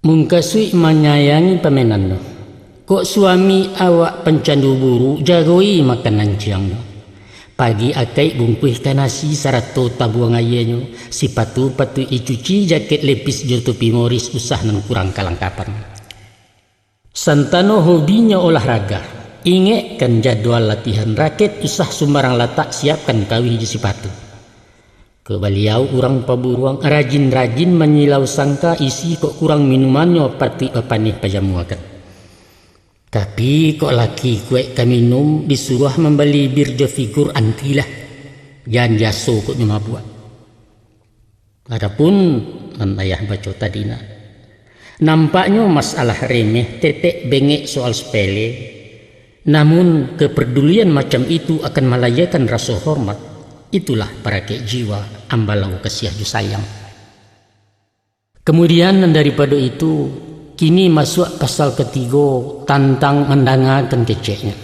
Mungkasui menyayangi pemenanno. Kok suami awak pencandu buru jagoi makanan ciangno. Pagi akai bungkuih nasi sarato tabuang ayenyo. Si patu icuci jaket lepis jotopi moris usah nang kurang kalangkapan. Santano hobinya olahraga. Ingatkan jadwal latihan raket usah sembarang letak siapkan kawih si patu. Kebaliau orang paburuang rajin-rajin menyilau sangka isi kok kurang minumannya parti panih pajamuakan. Tapi kok laki kue kaminum disuruh membeli birjo figur antilah. Jangan jaso kok nyuma buat. Adapun nan ayah baca tadina. Nampaknya masalah remeh tetek bengek soal sepele. Namun kepedulian macam itu akan melayakan rasa hormat. Itulah parakek jiwa ambalau kasiah ju sayang. Kemudian daripada itu kini masuk pasal ketiga tentang mendangakan keceknya.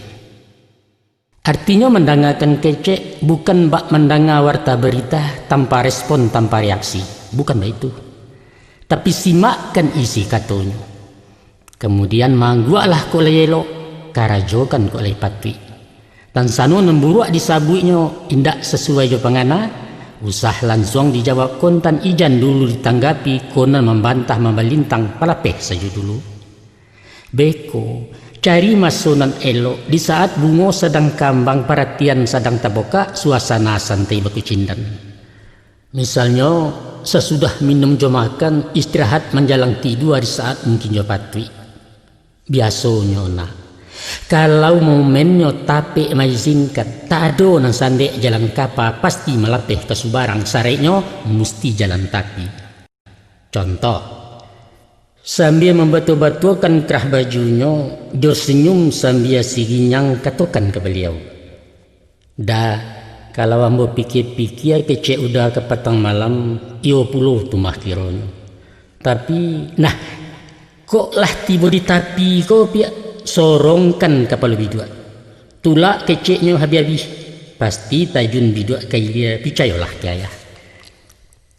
Artinya mendangakan kecek bukan bak mendengar warta berita tanpa respon tanpa reaksi, bukan itu. Tapi simakkan isi katanya. Kemudian manggualah koleyelo karajokan kolej patwi. Dan sanu nemburuak disabuinya indak sesuai jo pangana, usah langsung dijawab kontan ijan dulu ditanggapi konan membantah membalintang palapeh saja dulu. Beko, cari masunan elok di saat bungo sedang kambang perhatian sedang taboka suasana santai baku cindan. Misalnya sesudah minum jo makan istirahat menjalang tidur di saat mungkin jo patwi. Biasanya nak. Kalau momennya tapi mengizinkan tak ada nang sandek jalan kapa pasti melapeh ke subarang sareknya mesti jalan tapi. Contoh, sambil membatu-batukan kerah bajunya dia senyum sambil siginyang katakan ke beliau. Dah kalau ambo pikir-pikir kecek udah ke petang malam iyo puluh tu mah kiranya. Tapi nah kok lah tiba di tapi kau pihak sorongkan kapal bidua. Tulak keceknya habis-habis. Pasti tajun bidua kaya picayolah kaya.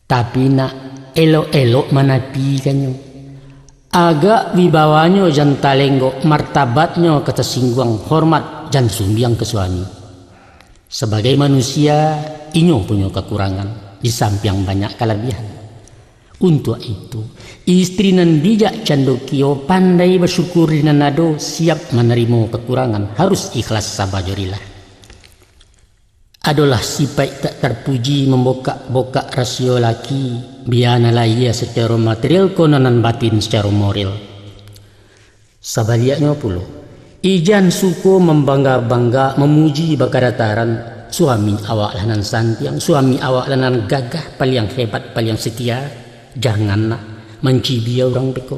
Tapi nak elok-elok manapi kanyo. Agak wibawanya jan talenggo martabatnya kata singguang hormat jan sumbiang ke suami. Sebagai manusia inyo punya kekurangan di samping banyak kelebihan. Untuk itu, istri nan bijak candokio pandai bersyukur nan nado siap menerima kekurangan harus ikhlas sabajorilah. Adalah sifat tak terpuji membokak-bokak rasio laki bianalah ia secara material konanan batin secara moral. Sebaliknya pula, ijan suko membangga-bangga memuji bakadataran suami awak lanan santiang, suami awak lanan gagah paling hebat paling setia. Janganlah mencibia orang beko.